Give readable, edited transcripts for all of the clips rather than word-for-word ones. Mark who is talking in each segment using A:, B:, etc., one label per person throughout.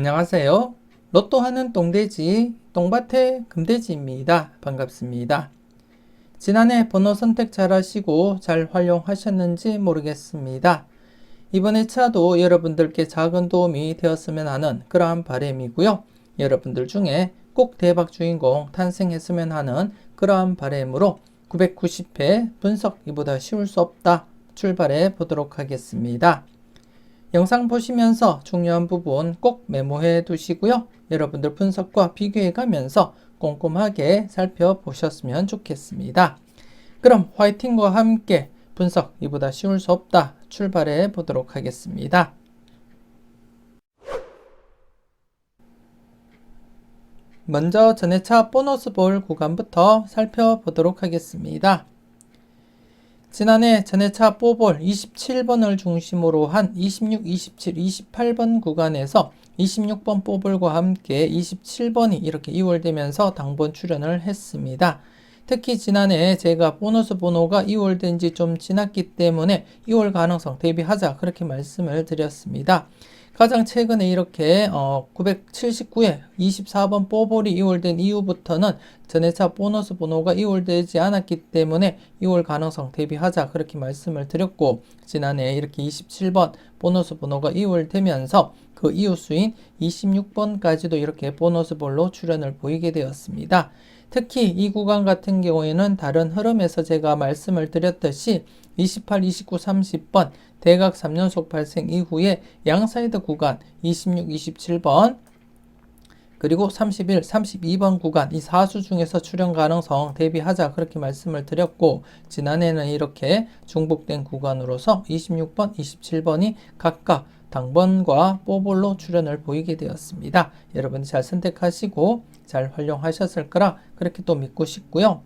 A: 안녕하세요. 로또 하는 똥돼지, 똥밭의 금돼지입니다. 반갑습니다. 지난해 번호 선택 잘 하시고 잘 활용하셨는지 모르겠습니다. 이번 회차도 여러분들께 작은 도움이 되었으면 하는 그러한 바람이고요. 여러분들 중에 꼭 대박 주인공 탄생했으면 하는 그러한 바람으로 990회 분석 이보다 쉬울 수 없다 출발해 보도록 하겠습니다. 영상 보시면서 중요한 부분 꼭 메모해 두시고요. 여러분들 분석과 비교해 가면서 꼼꼼하게 살펴보셨으면 좋겠습니다. 그럼 화이팅과 함께 분석 이보다 쉬울 수 없다 출발해 보도록 하겠습니다. 먼저 전회차 보너스 볼 구간부터 살펴보도록 하겠습니다. 지난해 전회차 뽀볼 27번을 중심으로 한 26, 27, 28번 구간에서 26번 뽀볼과 함께 27번이 이렇게 이월되면서 당번 출현을 했습니다. 특히 지난해 제가 보너스 번호가 이월된 지 좀 지났기 때문에 이월 가능성 대비하자 그렇게 말씀을 드렸습니다. 가장 최근에 이렇게 979회 24번 뽀볼이 이월된 이후부터는 전회차 보너스 번호가 이월되지 않았기 때문에 이월 가능성 대비하자 그렇게 말씀을 드렸고, 지난해 이렇게 27번 보너스 번호가 이월되면서 그 이후 수인 26번까지도 이렇게 보너스 볼로 출현을 보이게 되었습니다. 특히 이 구간 같은 경우에는 다른 흐름에서 제가 말씀을 드렸듯이 28, 29, 30번 대각 3연속 발생 이후에 양사이드 구간 26, 27번 그리고 31, 32번 구간 이 4수 중에서 출현 가능성 대비하자 그렇게 말씀을 드렸고, 지난해는 이렇게 중복된 구간으로서 26번, 27번이 각각 당번과 뽀볼로 출현을 보이게 되었습니다. 여러분 잘 선택하시고 잘 활용하셨을 거라 그렇게 또 믿고 싶고요.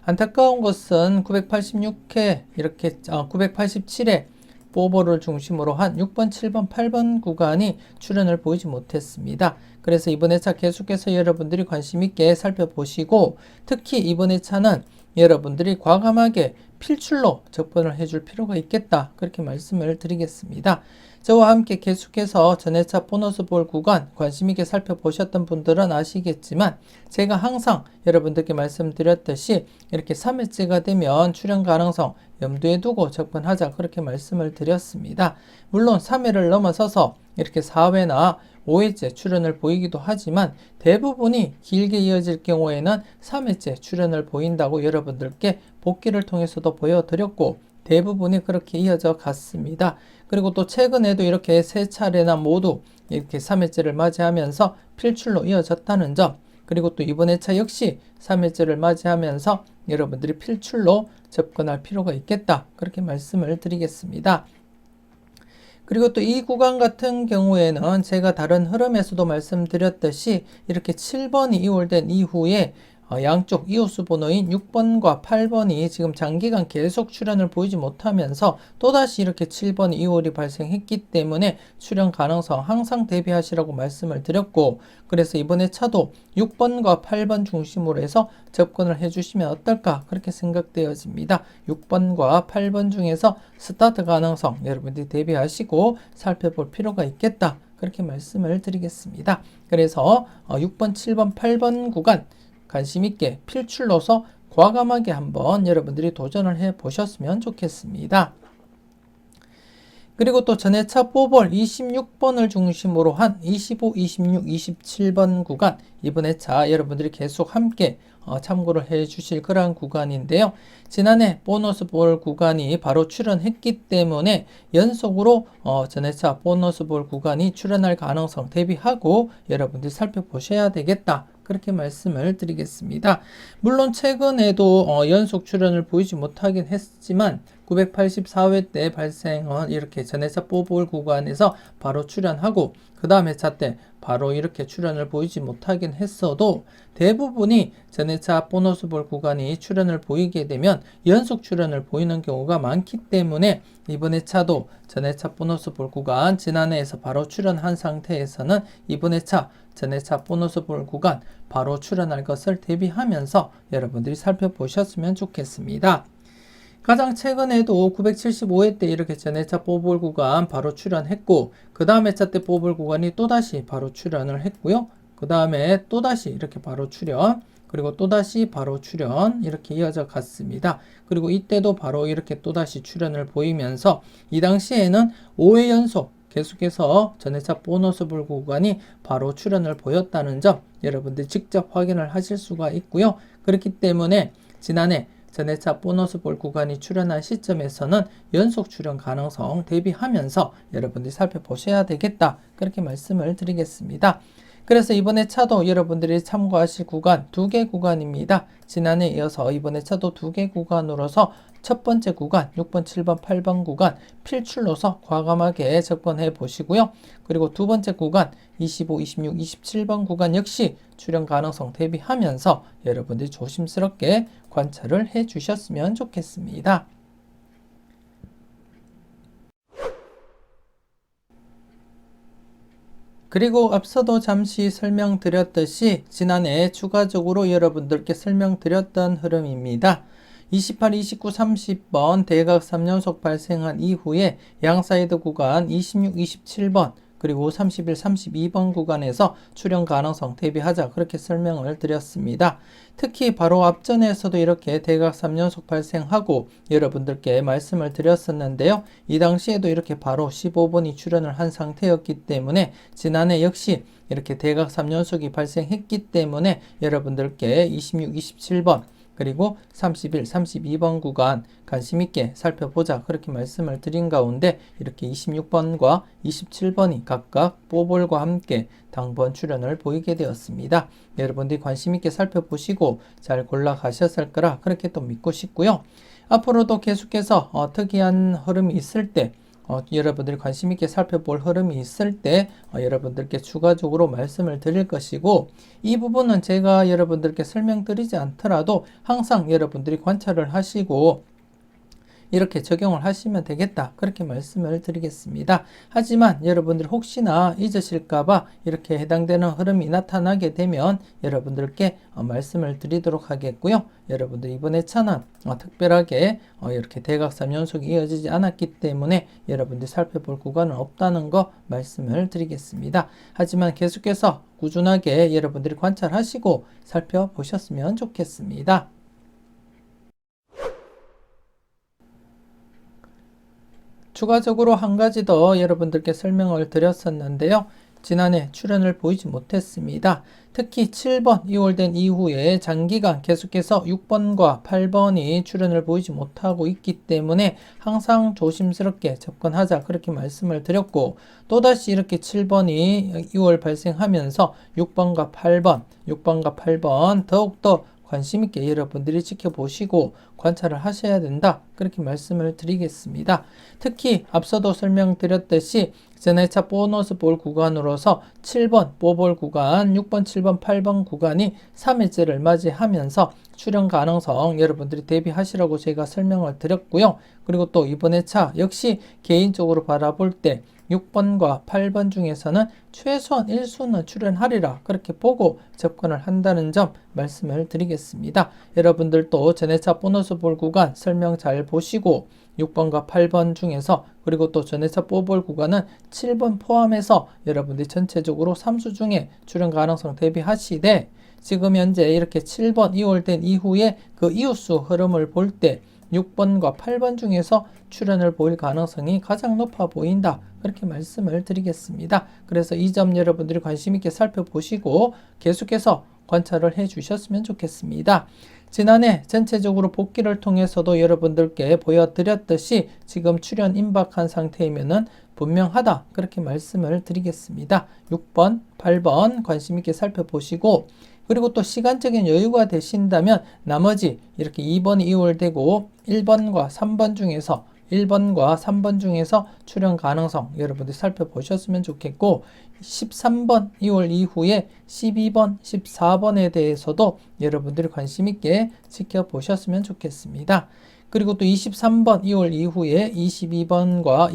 A: 안타까운 것은 986회 이렇게 987회 뽀볼을 중심으로 한 6번, 7번, 8번 구간이 출현을 보이지 못했습니다. 그래서 이번 회차 계속해서 여러분들이 관심 있게 살펴보시고, 특히 이번 회차는 여러분들이 과감하게 필출로 접근을 해줄 필요가 있겠다 그렇게 말씀을 드리겠습니다. 저와 함께 계속해서 전회차 보너스 볼 구간 관심 있게 살펴보셨던 분들은 아시겠지만, 제가 항상 여러분들께 말씀드렸듯이 이렇게 3회째가 되면 출현 가능성 염두에 두고 접근하자 그렇게 말씀을 드렸습니다. 물론 3회를 넘어서서 이렇게 4회나 5회째 출현을 보이기도 하지만 대부분이 길게 이어질 경우에는 3회째 출현을 보인다고 여러분들께 복기를 통해서도 보여드렸고, 대부분이 그렇게 이어져 갔습니다. 그리고 또 최근에도 이렇게 세 차례나 모두 이렇게 3회째를 맞이하면서 필출로 이어졌다는 점, 그리고 또 이번 회차 역시 3회째를 맞이하면서 여러분들이 필출로 접근할 필요가 있겠다 그렇게 말씀을 드리겠습니다. 그리고 또 이 구간 같은 경우에는 제가 다른 흐름에서도 말씀드렸듯이 이렇게 7번이 이월된 이후에 양쪽 이호수 번호인 6번과 8번이 지금 장기간 계속 출현을 보이지 못하면서 또다시 이렇게 7번이 이월이 발생했기 때문에 출현 가능성 항상 대비하시라고 말씀을 드렸고, 그래서 이번에 차도 6번과 8번 중심으로 해서 접근을 해주시면 어떨까 그렇게 생각되어집니다. 6번과 8번 중에서 스타트 가능성 여러분들이 대비하시고 살펴볼 필요가 있겠다 그렇게 말씀을 드리겠습니다. 그래서 6번, 7번, 8번 구간 관심 있게 필출로서 과감하게 한번 여러분들이 도전을 해 보셨으면 좋겠습니다. 그리고 또 전회차 뽀볼 26번을 중심으로 한 25, 26, 27번 구간 이번 회차 여러분들이 계속 함께 참고를 해 주실 그런 구간인데요. 지난해 보너스 볼 구간이 바로 출현했기 때문에 연속으로 전회차 보너스 볼 구간이 출현할 가능성 대비하고 여러분들이 살펴보셔야 되겠다 그렇게 말씀을 드리겠습니다. 물론 최근에도 연속 출현을 보이지 못하긴 했지만 984회 때 발생한 이렇게 전회차 뽀볼 구간에서 바로 출현하고 그 다음 회차 때 바로 이렇게 출현을 보이지 못하긴 했어도 대부분이 전회차 보너스 볼 구간이 출현을 보이게 되면 연속 출현을 보이는 경우가 많기 때문에 이번 회차도 전회차 보너스 볼 구간 지난해에서 바로 출현한 상태에서는 이번 회차 전회차 보너스 볼 구간 바로 출현할 것을 대비하면서 여러분들이 살펴보셨으면 좋겠습니다. 가장 최근에도 975회 때 이렇게 전해차 뽀볼 구간 바로 출연했고, 그 다음 회차 때 뽀볼 구간이 또다시 바로 출연을 했고요. 그 다음에 또다시 이렇게 바로 출연, 그리고 또다시 바로 출연, 이렇게 이어져 갔습니다. 그리고 이때도 바로 이렇게 또다시 출연을 보이면서 이 당시에는 5회 연속 계속해서 전해차 보너스 볼 구간이 바로 출연을 보였다는 점 여러분들 직접 확인을 하실 수가 있고요. 그렇기 때문에 지난해 전해차 보너스 볼 구간이 출연한 시점에서는 연속 출연 가능성 대비하면서 여러분들이 살펴보셔야 되겠다, 그렇게 말씀을 드리겠습니다. 그래서 이번에 차도 여러분들이 참고하실 구간 2개 구간입니다. 지난해 이어서 이번에 차도 2개 구간으로서 첫 번째 구간 6번, 7번, 8번 구간 필출로서 과감하게 접근해 보시고요. 그리고 두 번째 구간 25, 26, 27번 구간 역시 출연 가능성 대비하면서 여러분들이 조심스럽게 관찰을 해 주셨으면 좋겠습니다. 그리고 앞서도 잠시 설명드렸듯이 지난해 추가적으로 여러분들께 설명드렸던 흐름입니다. 28, 29, 30번 대각 3연속 발생한 이후에 양사이드 구간 26, 27번 그리고 31, 32번 구간에서 출현 가능성 대비하자, 그렇게 설명을 드렸습니다. 특히 바로 앞전에서도 이렇게 대각 3연속 발생하고 여러분들께 말씀을 드렸었는데요. 이 당시에도 이렇게 바로 15번이 출현을 한 상태였기 때문에 지난해 역시 이렇게 대각 3연속이 발생했기 때문에 여러분들께 26, 27번 그리고 31, 32번 구간 관심있게 살펴보자, 그렇게 말씀을 드린 가운데 이렇게 26번과 27번이 각각 뽀볼과 함께 당번 출연을 보이게 되었습니다. 여러분들이 관심있게 살펴보시고 잘 골라 가셨을 거라 그렇게 또 믿고 싶고요. 앞으로도 계속해서 특이한 흐름이 있을 때 여러분들이 관심있게 살펴볼 흐름이 있을 때 여러분들께 추가적으로 말씀을 드릴 것이고, 이 부분은 제가 여러분들께 설명드리지 않더라도 항상 여러분들이 관찰을 하시고 이렇게 적용을 하시면 되겠다, 그렇게 말씀을 드리겠습니다. 하지만 여러분들 혹시나 잊으실까봐 이렇게 해당되는 흐름이 나타나게 되면 여러분들께 말씀을 드리도록 하겠고요. 여러분들 이번에 차는 특별하게 이렇게 대각 3연속이 이어지지 않았기 때문에 여러분들이 살펴볼 구간은 없다는 거 말씀을 드리겠습니다. 하지만 계속해서 꾸준하게 여러분들이 관찰하시고 살펴보셨으면 좋겠습니다. 추가적으로 한 가지 더 여러분들께 설명을 드렸었는데요. 지난해 출연을 보이지 못했습니다. 특히 7번 이월된 이후에 장기간 계속해서 6번과 8번이 출연을 보이지 못하고 있기 때문에 항상 조심스럽게 접근하자, 그렇게 말씀을 드렸고, 또다시 이렇게 7번이 2월 발생하면서 6번과 8번 더욱더 관심있게 여러분들이 지켜보시고 관찰을 하셔야 된다, 그렇게 말씀을 드리겠습니다. 특히 앞서도 설명드렸듯이 전해차 보너스 볼 구간으로서 7번 뽀볼 구간, 6번, 7번, 8번 구간이 3회째를 맞이하면서 출현 가능성 여러분들이 대비하시라고 제가 설명을 드렸고요. 그리고 또 이번에 차 역시 개인적으로 바라볼 때 6번과 8번 중에서는 최소한 1수는 출연하리라, 그렇게 보고 접근을 한다는 점 말씀을 드리겠습니다. 여러분들도 전해차 보너스 볼 구간 설명 잘 보시고 6번과 8번 중에서 그리고 또 전해차 뽀볼 구간은 7번 포함해서 여러분들이 전체적으로 3수 중에 출연 가능성 대비하시되, 지금 현재 이렇게 7번 2월된 이후에 그 이웃수 흐름을 볼 때 6번과 8번 중에서 출연을 보일 가능성이 가장 높아 보인다, 그렇게 말씀을 드리겠습니다. 그래서 이 점 여러분들이 관심 있게 살펴보시고 계속해서 관찰을 해 주셨으면 좋겠습니다. 지난해 전체적으로 복귀를 통해서도 여러분들께 보여드렸듯이 지금 출연 임박한 상태이면은 분명하다, 그렇게 말씀을 드리겠습니다. 6번, 8번 관심 있게 살펴보시고, 그리고 또 시간적인 여유가 되신다면 나머지 이렇게 2번이 2월 되고 1번과 3번 중에서 출연 가능성 여러분들 살펴보셨으면 좋겠고, 13번 2월 이후에 12번, 14번에 대해서도 여러분들이 관심 있게 지켜보셨으면 좋겠습니다. 그리고 또 23번 2월 이후에 22번과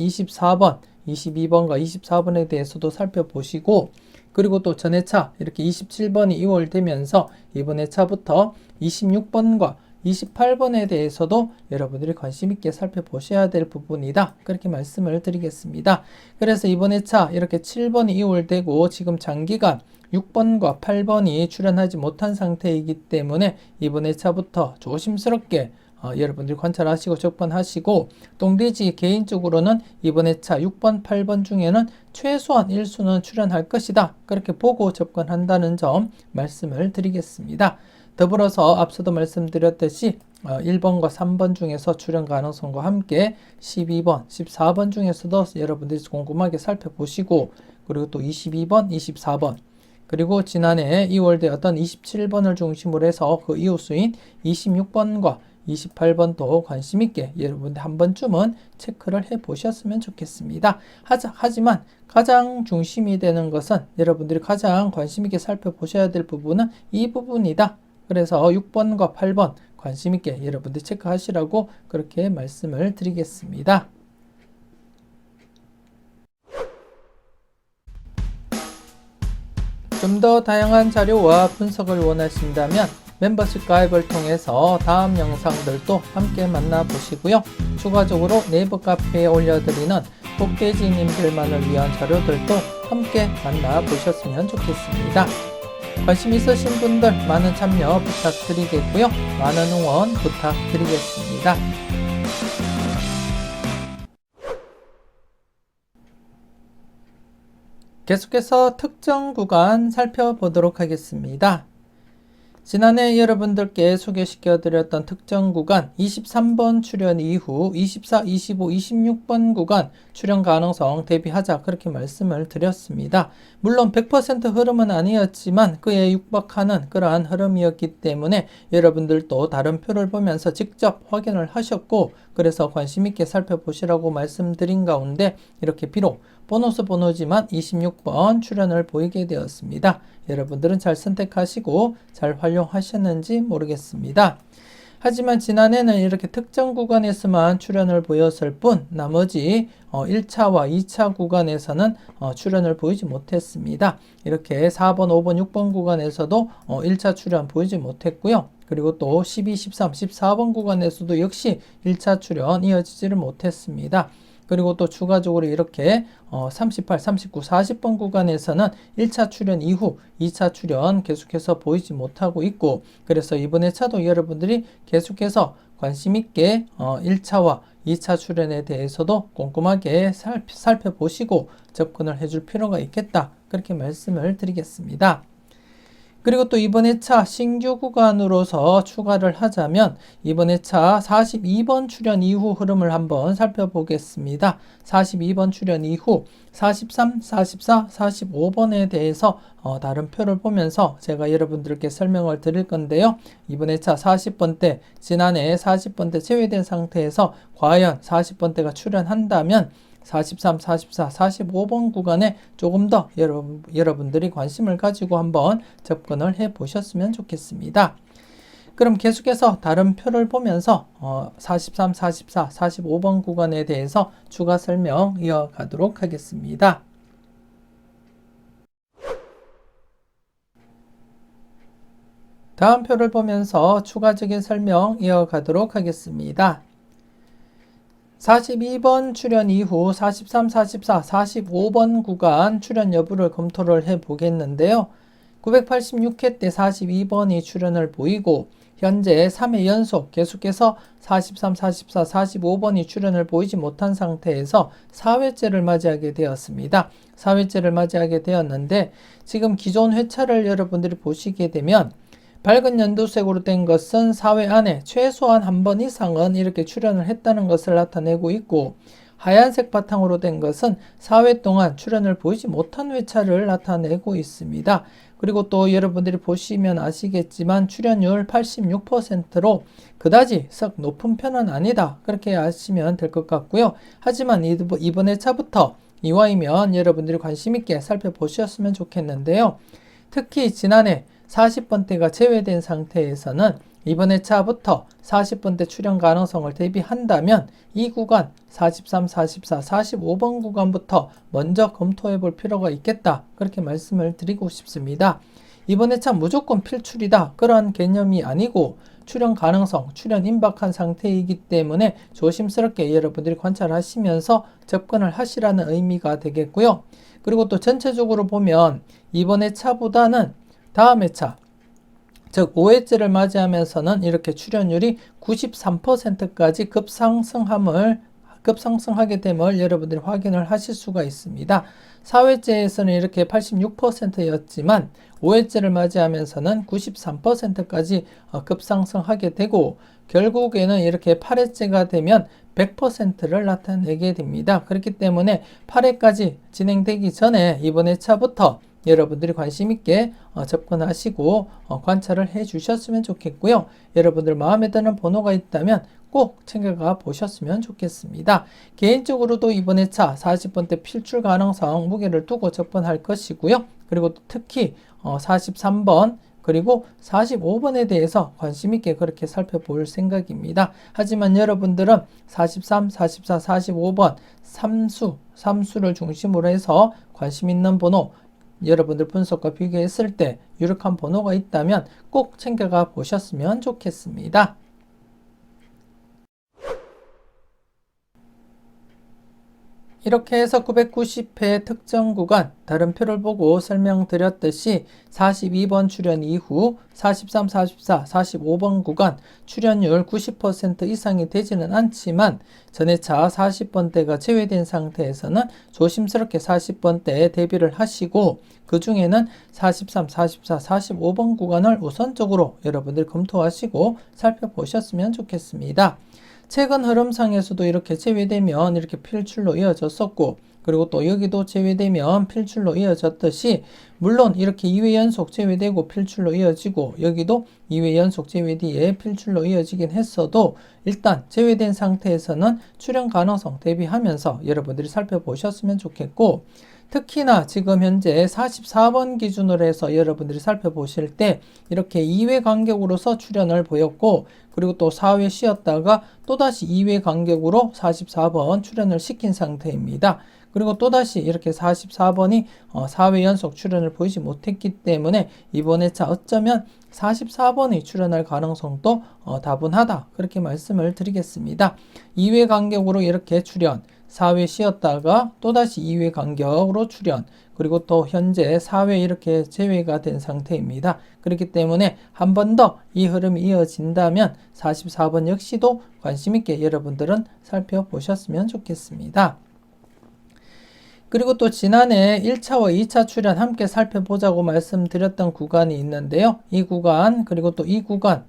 A: 24번에 대해서도 살펴보시고, 그리고 또 전해차 이렇게 27번이 2월 되면서 이번 해차부터 26번과 28번에 대해서도 여러분들이 관심 있게 살펴보셔야 될 부분이다. 그렇게 말씀을 드리겠습니다. 그래서 이번 회차 이렇게 7번이 이월되고 지금 장기간 6번과 8번이 출현하지 못한 상태이기 때문에 이번 회차부터 조심스럽게 여러분들이 관찰하시고 접근하시고, 똥돼지 개인적으로는 이번 회차 6번, 8번 중에는 최소한 1수는 출현할 것이다. 그렇게 보고 접근한다는 점 말씀을 드리겠습니다. 더불어서 앞서도 말씀드렸듯이 1번과 3번 중에서 출현 가능성과 함께 12번, 14번 중에서도 여러분들이 꼼꼼하게 살펴보시고, 그리고 또 22번, 24번, 그리고 지난해 2월되었던 27번을 중심으로 해서 그 이후 수인 26번과 28번도 관심 있게 여러분들 한 번쯤은 체크를 해 보셨으면 좋겠습니다. 하지만 가장 중심이 되는 것은 여러분들이 가장 관심 있게 살펴보셔야 될 부분은 이 부분이다. 그래서 6번과 8번 관심 있게 여러분들 체크하시라고 그렇게 말씀을 드리겠습니다. 좀 더 다양한 자료와 분석을 원하신다면 멤버십 가입을 통해서 다음 영상들도 함께 만나보시고요. 추가적으로 네이버 카페에 올려드리는 톡돼지님들만을 위한 자료들도 함께 만나보셨으면 좋겠습니다. 관심 있으신 분들 많은 참여 부탁드리겠고요. 많은 응원 부탁드리겠습니다. 계속해서 특정 구간 살펴보도록 하겠습니다. 지난해 여러분들께 소개시켜 드렸던 특정 구간 23번 출현 이후 24, 25, 26번 구간 출현 가능성 대비하자 그렇게 말씀을 드렸습니다. 물론 100% 흐름은 아니었지만 그에 육박하는 그러한 흐름이었기 때문에 여러분들도 다른 표를 보면서 직접 확인을 하셨고, 그래서 관심 있게 살펴보시라고 말씀드린 가운데 이렇게 비록 보너스 번호지만 26번 출현을 보이게 되었습니다. 여러분들은 잘 선택하시고 잘 활용하셨는지 모르겠습니다. 하지만 지난해는 이렇게 특정 구간에서만 출현을 보였을 뿐 나머지 1차와 2차 구간에서는 출현을 보이지 못했습니다. 이렇게 4번, 5번, 6번 구간에서도 1차 출현 보이지 못했고요. 그리고 또 12, 13, 14번 구간에서도 역시 1차 출현 이어지지를 못했습니다. 그리고 또 추가적으로 이렇게 38, 39, 40번 구간에서는 1차 출현 이후 2차 출현 계속해서 보이지 못하고 있고, 그래서 이번 회차도 여러분들이 계속해서 관심 있게 1차와 2차 출현에 대해서도 꼼꼼하게 살펴보시고 접근을 해줄 필요가 있겠다. 그렇게 말씀을 드리겠습니다. 그리고 또 이번 회차 신규 구간으로서 추가를 하자면 이번 회차 42번 출현 이후 흐름을 한번 살펴보겠습니다. 42번 출현 이후 43, 44, 45번에 대해서 다른 표를 보면서 제가 여러분들께 설명을 드릴 건데요. 이번 회차 40번 때, 지난해 40번 때 제외된 상태에서 과연 40번 대가 출현한다면 43, 44, 45번 구간에 조금 더 여러분들이 관심을 가지고 한번 접근을 해 보셨으면 좋겠습니다. 그럼 계속해서 다른 표를 보면서 43, 44, 45번 구간에 대해서 추가 설명 이어가도록 하겠습니다. 다음 표를 보면서 추가적인 설명 이어가도록 하겠습니다. 42번 출현 이후 43, 44, 45번 구간 출현 여부를 검토를 해 보겠는데요. 986회 때 42번이 출현을 보이고 현재 3회 연속 계속해서 43, 44, 45번이 출현을 보이지 못한 상태에서 4회째를 맞이하게 되었습니다. 4회째를 맞이하게 되었는데 지금 기존 회차를 여러분들이 보시게 되면 밝은 연두색으로 된 것은 4회 안에 최소한 한 번 이상은 이렇게 출현을 했다는 것을 나타내고 있고, 하얀색 바탕으로 된 것은 4회 동안 출현을 보이지 못한 회차를 나타내고 있습니다. 그리고 또 여러분들이 보시면 아시겠지만 출현율 86%로 그다지 썩 높은 편은 아니다. 그렇게 아시면 될 것 같고요. 하지만 이번 회차부터 이와이면 여러분들이 관심 있게 살펴보셨으면 좋겠는데요. 특히 지난해 40번대가 제외된 상태에서는 이번 회차부터 40번대 출현 가능성을 대비한다면 이 구간 43, 44, 45번 구간부터 먼저 검토해 볼 필요가 있겠다. 그렇게 말씀을 드리고 싶습니다. 이번 회차 무조건 필출이다. 그런 개념이 아니고 출현 가능성, 출현 임박한 상태이기 때문에 조심스럽게 여러분들이 관찰하시면서 접근을 하시라는 의미가 되겠고요. 그리고 또 전체적으로 보면 이번 회차보다는 다음 회차, 즉 5회째를 맞이하면서는 이렇게 출현율이 93%까지 급상승하게 됨을 여러분들이 확인을 하실 수가 있습니다. 4회째에서는 이렇게 86%였지만 5회째를 맞이하면서는 93%까지 급상승하게 되고 결국에는 이렇게 8회째가 되면 100%를 나타내게 됩니다. 그렇기 때문에 8회까지 진행되기 전에 이번 회차부터 여러분들이 관심 있게 접근하시고 관찰을 해 주셨으면 좋겠고요. 여러분들 마음에 드는 번호가 있다면 꼭 챙겨가 보셨으면 좋겠습니다. 개인적으로도 이번 회차 40번대 필출 가능성 무게를 두고 접근할 것이고요. 그리고 특히 43번 그리고 45번에 대해서 관심 있게 그렇게 살펴볼 생각입니다. 하지만 여러분들은 43, 44, 45번 3수를 중심으로 해서 관심 있는 번호 여러분들 분석과 비교했을 때 유력한 번호가 있다면 꼭 챙겨가 보셨으면 좋겠습니다. 이렇게 해서 990회 특정 구간 다른 표를 보고 설명드렸듯이 42번 출현 이후 43, 44, 45번 구간 출현율 90% 이상이 되지는 않지만 전회차 40번대가 제외된 상태에서는 조심스럽게 40번대에 대비를 하시고 그 중에는 43, 44, 45번 구간을 우선적으로 여러분들 검토하시고 살펴보셨으면 좋겠습니다. 최근 흐름상에서도 이렇게 제외되면 이렇게 필출로 이어졌었고 그리고 또 여기도 제외되면 필출로 이어졌듯이 물론 이렇게 2회 연속 제외되고 필출로 이어지고 여기도 2회 연속 제외 뒤에 필출로 이어지긴 했어도 일단 제외된 상태에서는 출현 가능성 대비하면서 여러분들이 살펴보셨으면 좋겠고 특히나 지금 현재 44번 기준으로 해서 여러분들이 살펴보실 때 이렇게 2회 간격으로서 출현을 보였고 그리고 또 4회 쉬었다가 또다시 2회 간격으로 44번 출현을 시킨 상태입니다. 그리고 또다시 이렇게 44번이 4회 연속 출현을 보이지 못했기 때문에 이번 회차 어쩌면 44번이 출현할 가능성도 다분하다 그렇게 말씀을 드리겠습니다. 2회 간격으로 이렇게 출현 4회 쉬었다가 또다시 2회 간격으로 출현 그리고 또 현재 4회 이렇게 제외가 된 상태입니다. 그렇기 때문에 한 번 더 이 흐름이 이어진다면 44번 역시도 관심 있게 여러분들은 살펴보셨으면 좋겠습니다. 그리고 또 지난해 1차와 2차 출현 함께 살펴보자고 말씀드렸던 구간이 있는데요. 이 구간 그리고 또 이 구간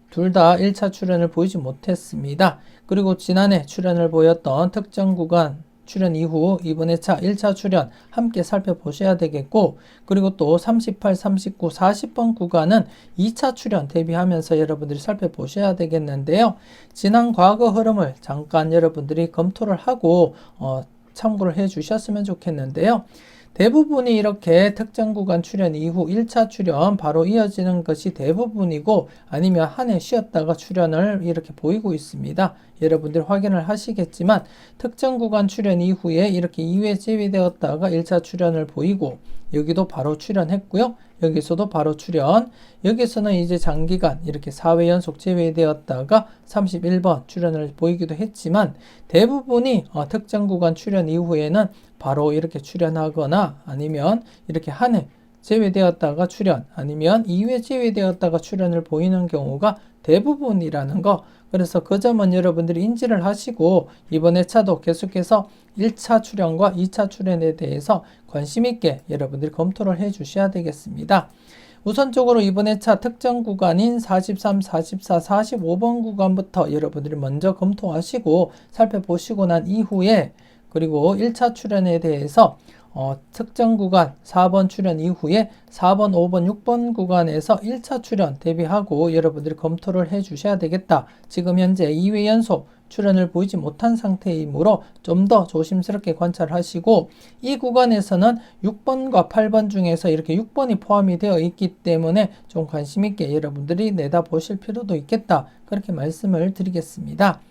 A: 둘 다 1차 출현을 보이지 못했습니다. 그리고 지난해 출현을 보였던 특정 구간 출현 이후 이번 회차 1차 출현 함께 살펴보셔야 되겠고 그리고 또 38, 39, 40번 구간은 2차 출현 대비하면서 여러분들이 살펴보셔야 되겠는데요. 지난 과거 흐름을 잠깐 여러분들이 검토를 하고 참고를 해 주셨으면 좋겠는데요. 대부분이 이렇게 특정 구간 출현 이후 1차 출현 바로 이어지는 것이 대부분이고 아니면 한 해 쉬었다가 출현을 이렇게 보이고 있습니다. 여러분들 확인을 하시겠지만 특정 구간 출현 이후에 이렇게 2회 제외되었다가 1차 출현을 보이고 여기도 바로 출현했고요. 여기서도 바로 출현 여기서는 이제 장기간 이렇게 4회 연속 제외되었다가 31번 출현을 보이기도 했지만 대부분이 특정 구간 출현 이후에는 바로 이렇게 출현하거나 아니면 이렇게 한 해 제외되었다가 출현 아니면 2회 제외되었다가 출현을 보이는 경우가 대부분이라는 거 그래서 그 점은 여러분들이 인지를 하시고 이번 회차도 계속해서 1차 출현과 2차 출현에 대해서 관심 있게 여러분들이 검토를 해 주셔야 되겠습니다. 우선적으로 이번 회차 특정 구간인 43, 44, 45번 구간부터 여러분들이 먼저 검토하시고 살펴보시고 난 이후에 그리고 1차 출현에 대해서 특정 구간 4번 출현 이후에 4번, 5번, 6번 구간에서 1차 출현 대비하고 여러분들이 검토를 해 주셔야 되겠다. 지금 현재 2회 연속 출현을 보이지 못한 상태이므로 좀 더 조심스럽게 관찰하시고 이 구간에서는 6번과 8번 중에서 이렇게 6번이 포함이 되어 있기 때문에 좀 관심 있게 여러분들이 내다보실 필요도 있겠다. 그렇게 말씀을 드리겠습니다.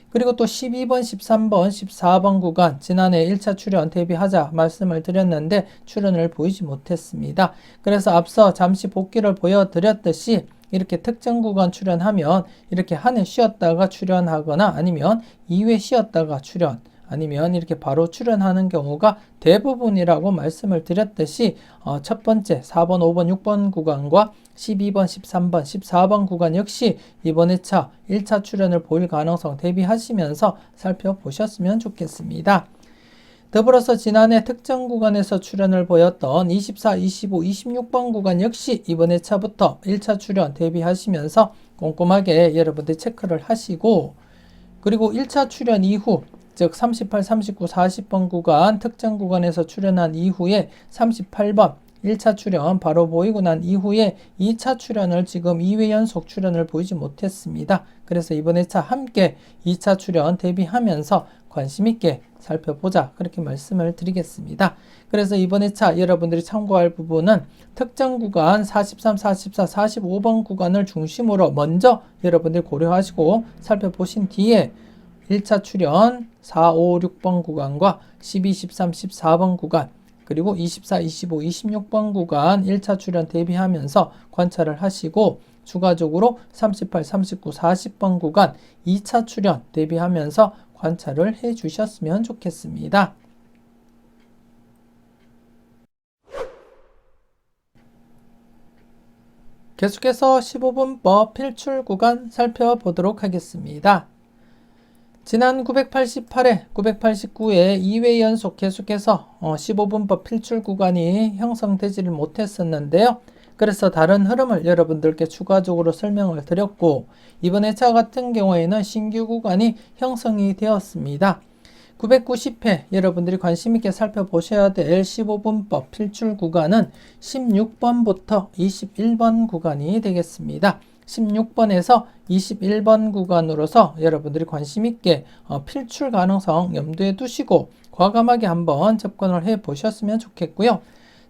A: 그리고 또 12번, 13번, 14번 구간 지난해 1차 출현 대비하자 말씀을 드렸는데 출현을 보이지 못했습니다. 그래서 앞서 잠시 복귀를 보여드렸듯이 이렇게 특정 구간 출연하면 이렇게 한 해 쉬었다가 출연하거나 아니면 2회 쉬었다가 출연 아니면 이렇게 바로 출연하는 경우가 대부분이라고 말씀을 드렸듯이 첫 번째 4번, 5번, 6번 구간과 12번, 13번, 14번 구간 역시 이번 회차 1차 출연을 보일 가능성 대비하시면서 살펴보셨으면 좋겠습니다. 더불어서 지난해 특정 구간에서 출연을 보였던 24, 25, 26번 구간 역시 이번 회차부터 1차 출연 대비하시면서 꼼꼼하게 여러분들 체크를 하시고 그리고 1차 출연 이후 즉 38, 39, 40번 구간 특정 구간에서 출연한 이후에 38번 1차 출연 바로 보이고 난 이후에 2차 출연을 지금 2회 연속 출연을 보이지 못했습니다. 그래서 이번 회차 함께 2차 출연 대비하면서 관심있게 살펴보자 그렇게 말씀을 드리겠습니다. 그래서 이번 회차 여러분들이 참고할 부분은 특정 구간 43, 44, 45번 구간을 중심으로 먼저 여러분들이 고려하시고 살펴보신 뒤에 1차 출연 4, 5, 6번 구간과 12, 13, 14번 구간 그리고 24, 25, 26번 구간 1차 출연 대비하면서 관찰을 하시고 추가적으로 38, 39, 40번 구간 2차 출연 대비하면서 관찰을 해 주셨으면 좋겠습니다. 계속해서 15분법 필출 구간 살펴보도록 하겠습니다. 지난 988회, 989회 2회 연속 계속해서 15분법 필출 구간이 형성되지를 못했었는데요. 그래서 다른 흐름을 여러분들께 추가적으로 설명을 드렸고 이번 회차 같은 경우에는 신규 구간이 형성이 되었습니다. 990회 여러분들이 관심있게 살펴보셔야 될 15분법 필출 구간은 16번부터 21번 구간이 되겠습니다. 16번에서 21번 구간으로서 여러분들이 관심있게 필출 가능성 염두에 두시고 과감하게 한번 접근을 해 보셨으면 좋겠고요.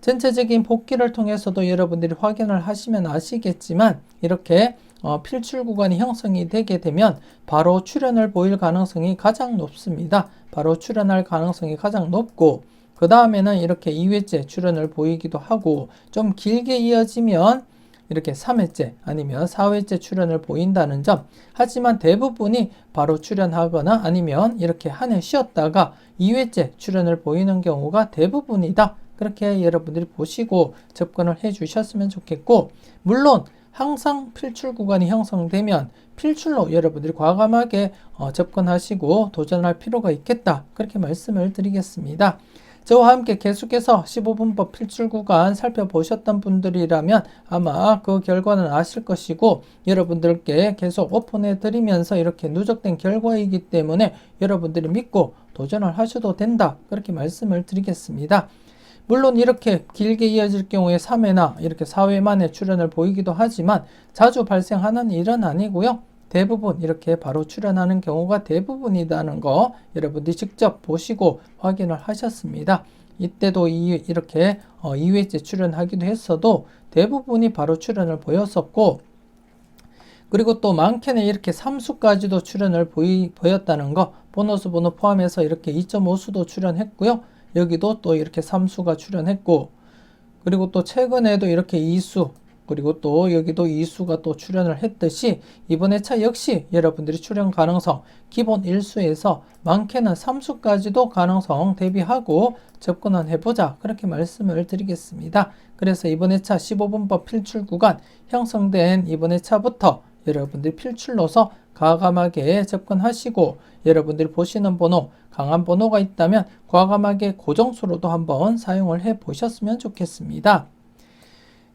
A: 전체적인 복기를 통해서도 여러분들이 확인을 하시면 아시겠지만 이렇게 필출 구간이 형성이 되게 되면 바로 출현을 보일 가능성이 가장 높습니다. 바로 출현할 가능성이 가장 높고 그 다음에는 이렇게 2회째 출현을 보이기도 하고 좀 길게 이어지면 이렇게 3회째 아니면 4회째 출연을 보인다는 점 하지만 대부분이 바로 출연하거나 아니면 이렇게 한 해 쉬었다가 2회째 출연을 보이는 경우가 대부분이다. 그렇게 여러분들이 보시고 접근을 해 주셨으면 좋겠고 물론 항상 필출 구간이 형성되면 필출로 여러분들이 과감하게 접근하시고 도전할 필요가 있겠다. 그렇게 말씀을 드리겠습니다. 저와 함께 계속해서 15분법 필출 구간 살펴보셨던 분들이라면 아마 그 결과는 아실 것이고 여러분들께 계속 오픈해 드리면서 이렇게 누적된 결과이기 때문에 여러분들이 믿고 도전을 하셔도 된다. 그렇게 말씀을 드리겠습니다. 물론 이렇게 길게 이어질 경우에 3회나 이렇게 4회 만에 출연을 보이기도 하지만 자주 발생하는 일은 아니고요. 대부분 이렇게 바로 출연하는 경우가 대부분이라는 거 여러분들이 직접 보시고 확인을 하셨습니다. 이때도 이렇게 2회째 출연하기도 했어도 대부분이 바로 출연을 보였었고 그리고 또 많게는 이렇게 3수까지도 출연을 보였다는 거 보너스 번호 포함해서 이렇게 2.5수도 출연했고요. 여기도 또 이렇게 3수가 출연했고 그리고 또 최근에도 이렇게 2수 그리고 또 여기도 2수가 또 출연을 했듯이 이번 회차 역시 여러분들이 출연 가능성 기본 1수에서 많게는 3수까지도 가능성 대비하고 접근을 해보자 그렇게 말씀을 드리겠습니다. 그래서 이번 회차 15분법 필출 구간 형성된 이번 회차부터 여러분들이 필출로서 과감하게 접근하시고 여러분들이 보시는 번호 강한 번호가 있다면 과감하게 고정수로도 한번 사용을 해 보셨으면 좋겠습니다.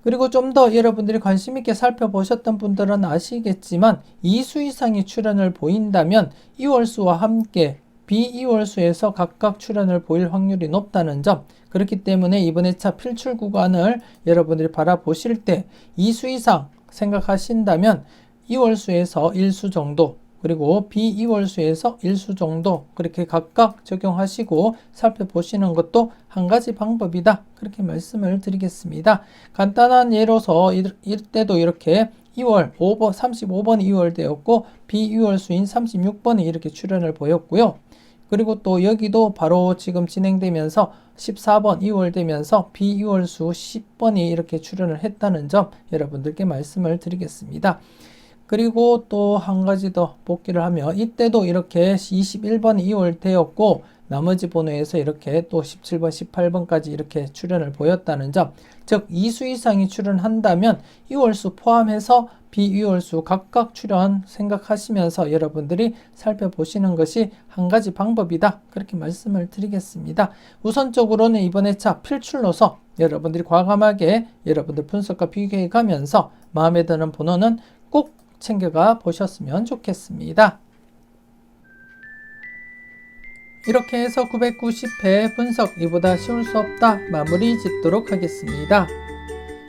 A: 그리고 좀 더 여러분들이 관심 있게 살펴보셨던 분들은 아시겠지만 2수 이상의 출연을 보인다면 2월수와 함께 비이월수에서 각각 출연을 보일 확률이 높다는 점 그렇기 때문에 이번 회차 필출 구간을 여러분들이 바라보실 때 2수 이상 생각하신다면 2월수에서 1수 정도 그리고 비이월수에서 1수 정도 그렇게 각각 적용하시고 살펴보시는 것도 한 가지 방법이다. 그렇게 말씀을 드리겠습니다. 간단한 예로서 이때도 이렇게 2월 35번 2월 되었고 비이월수인 36번이 이렇게 출연을 보였고요. 그리고 또 여기도 바로 지금 진행되면서 14번 이월되면서 비이월수 10번이 이렇게 출연을 했다는 점 여러분들께 말씀을 드리겠습니다. 그리고 또 한 가지 더 복기를 하면 이때도 이렇게 21번이 이월되었고 나머지 번호에서 이렇게 또 17번, 18번까지 이렇게 출연을 보였다는 점, 즉 2수 이상이 출연한다면 이월수 포함해서 비이월수 각각 출연 생각하시면서 여러분들이 살펴보시는 것이 한 가지 방법이다. 그렇게 말씀을 드리겠습니다. 우선적으로는 이번 회차 필출로서 여러분들이 과감하게 여러분들 분석과 비교해 가면서 마음에 드는 번호는 꼭 챙겨가 보셨으면 좋겠습니다. 이렇게 해서 990회 분석 이보다 쉬울 수 없다 마무리 짓도록 하겠습니다.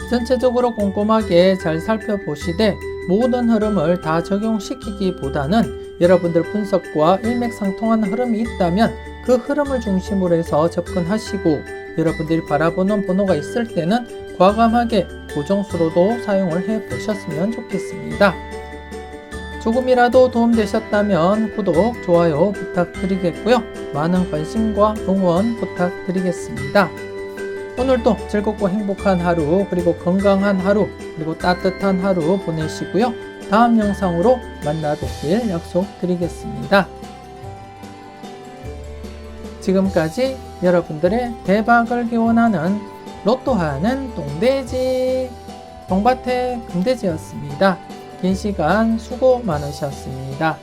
A: 전체적으로 꼼꼼하게 잘 살펴보시되 모든 흐름을 다 적용시키기보다는 여러분들 분석과 일맥상통하는 흐름이 있다면 그 흐름을 중심으로 해서 접근하시고 여러분들이 바라보는 번호가 있을 때는 과감하게 고정수로도 사용을 해 보셨으면 좋겠습니다. 조금이라도 도움되셨다면 구독, 좋아요 부탁드리겠고요. 많은 관심과 응원 부탁드리겠습니다. 오늘도 즐겁고 행복한 하루, 그리고 건강한 하루, 그리고 따뜻한 하루 보내시고요. 다음 영상으로 만나 뵙길 약속드리겠습니다. 지금까지 여러분들의 대박을 기원하는 로또하는 똥돼지 동밭의 금돼지였습니다. 긴 시간 수고 많으셨습니다.